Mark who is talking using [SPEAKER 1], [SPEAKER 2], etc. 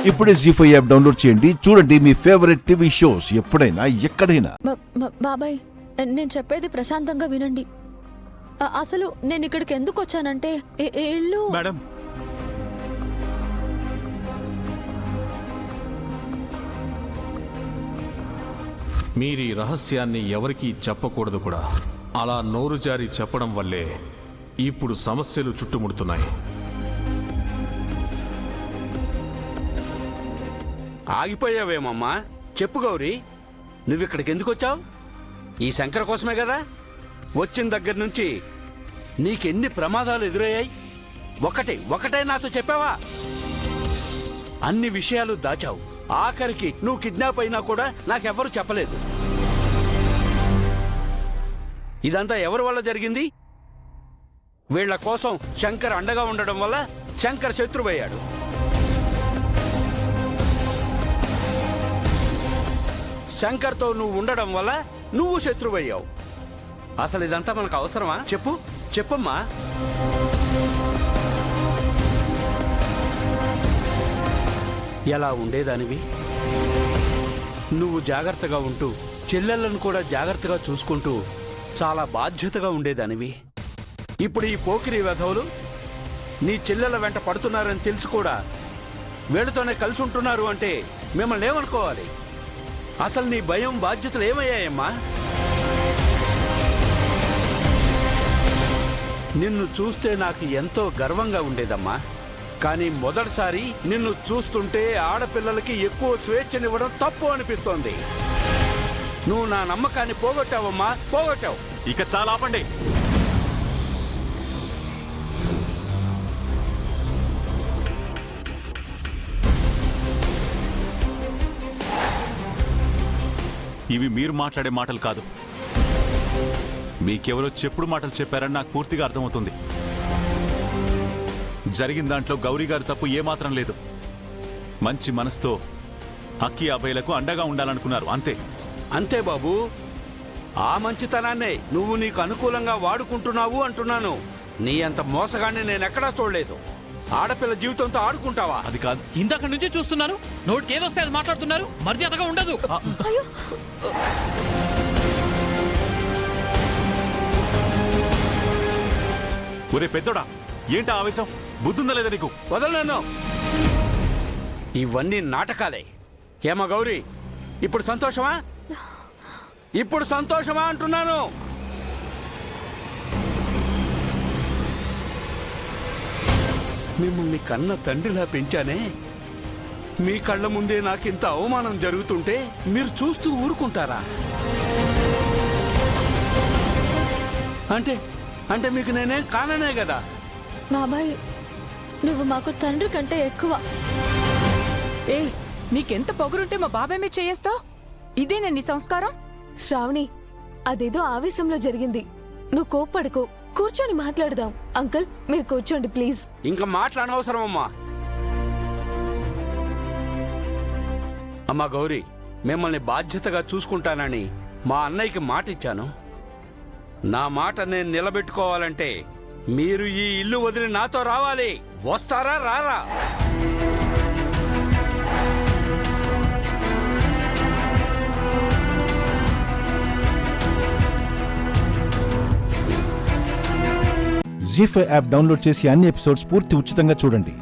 [SPEAKER 1] ఇప్పుడే జీ5 app download చేయండి. చూడండి మీ ఫేవరెట్ టీవీ షోస్ ఎప్పుడైనా ఎక్కడైనా.
[SPEAKER 2] బాబాయ్, నేను చెప్పేది ప్రశాంతంగా వినండి. అసలు నేను ఇక్కడికి ఎందుకు వచ్చానంటే ఇల్లు
[SPEAKER 3] మేడం,
[SPEAKER 4] మీరీ రహస్యాన్ని ఎవరికీ చెప్పకూడదు కూడా. అలా నోరు జారి చెప్పడం వల్లే ఇప్పుడు సమస్యలు చుట్టుముడుతున్నాయి.
[SPEAKER 5] ఆగిపోయావేమమ్మా? చెప్పు గౌరీ, నువ్విక్కడికి ఎందుకు వచ్చావు? ఈ శంకర కోసమే కదా. వచ్చిన దగ్గర నుంచి నీకెన్ని ప్రమాదాలు ఎదురయ్యాయి? ఒకటే నాతో చెప్పావా? అన్ని విషయాలు దాచావు. ఆఖరికి నువ్వు కిడ్నాప్ అయినా కూడా నాకెవ్వరూ చెప్పలేదు. ఇదంతా ఎవరి వల్ల జరిగింది? వీళ్ల కోసం శంకర్ అండగా ఉండడం వల్ల శంకర్ శత్రువయ్యాడు. శంకర్తో నువ్వు ఉండడం వల్ల నువ్వు శత్రువయ్యావు. అసలు ఇదంతా మనకు అవసరమా? చెప్పమ్మా. ఎలా ఉండేదానివి? నువ్వు జాగ్రత్తగా ఉంటూ చెల్లెళ్ళను కూడా జాగ్రత్తగా చూసుకుంటూ చాలా బాధ్యతగా ఉండేదానివి. ఇప్పుడు ఈ పోకిరి వెధవులు నీ చెల్లెల వెంట పడుతున్నారని తెలుసు కూడా వీళ్ళతోనే కలిసి ఉంటున్నారు అంటే మిమ్మల్ని ఏమనుకోవాలి? అసలు నీ భయం బాధ్యతలు ఏమయ్యాయమ్మా? నిన్ను చూస్తే నాకు ఎంతో గర్వంగా ఉండేదమ్మా. కానీ మొదటిసారి నిన్ను చూస్తుంటే ఆడపిల్లలకి ఎక్కువ స్వేచ్ఛనివ్వడం తప్పు అనిపిస్తోంది. నువ్వు నా నమ్మకాన్ని పోగొట్టావమ్మా, పోగొట్టావు.
[SPEAKER 3] ఇక చాలా ఆపండి. ఇవి మీరు మాట్లాడే మాటలు కాదు. మీకెవరో చెప్పుడు మాటలు చెప్పారని నాకు పూర్తిగా అర్థమవుతుంది. జరిగిన దాంట్లో గౌరీ గారి తప్పు ఏమాత్రం లేదు. మంచి మనసుతో అక్కి అబ్బాయిలకు అండగా ఉండాలనుకున్నారు, అంతే.
[SPEAKER 5] అంతే బాబు. ఆ మంచితనాన్నే నువ్వు నీకు అనుకూలంగా వాడుకుంటున్నావు అంటున్నాను. నీ అంత మోసగాన్ని నేనెక్కడా చూడలేదు. ఆడపిల్ల జీవితంతో ఆడుకుంటావా?
[SPEAKER 3] అది కాదు.
[SPEAKER 6] ఇందాక నుంచి చూస్తున్నాను, నోటికి ఏదొస్తే అది మాట్లాడుతున్నారు. మర్యాదగా ఉండదు.
[SPEAKER 3] ఒరే పెద్దోడా, ఏంటా ఆవేశం? బుద్ధుందా లేదా నీకు?
[SPEAKER 5] వదలను. ఇవన్నీ నాటకాలే. ఏమా గౌరీ, ఇప్పుడు సంతోషమా? ఇప్పుడు సంతోషమా అంటున్నాను. మిమ్మల్ని కన్న తండ్రిలా పెంచానే. మీ కళ్ళ ముందే నాకింత అవమానం జరుగుతుంటే మీరు చూస్తూ ఊరుకుంటారా? అంటే మీకు నేనేం కాననే కదా.
[SPEAKER 2] బాబాయ్, నువ్వు మాకు తండ్రి కంటే ఎక్కువ.
[SPEAKER 7] ఏ, నీకెంత పొగరుంటే మా బాబాయ్ మీద చేయేస్తావు? ఇదేనా నీ సంస్కారం?
[SPEAKER 2] శ్రావణి, అదేదో ఆవేశంలో జరిగింది. నువ్వు కోప్పడుకో, కూర్చొని మాట్లాడదాం. అంకుల్, మీరు కూర్చోండి ప్లీజ్.
[SPEAKER 5] ఇంకా మాట్లాడనవసరమమ్మా. అమ్మా గౌరీ, మిమ్మల్ని బాధ్యతగా చూసుకుంటానని మా అన్నయ్యకి మాట ఇచ్చాను. నా మాట నేను నిలబెట్టుకోవాలంటే మీరు ఈ ఇల్లు వదిలి నాతో రావాలి. వస్తారా రారా?
[SPEAKER 1] జీ5 యాప్ డౌన్లోడ్ చేసి అన్ని ఎపిసోడ్స్ పూర్తి ఉచితంగా చూడండి.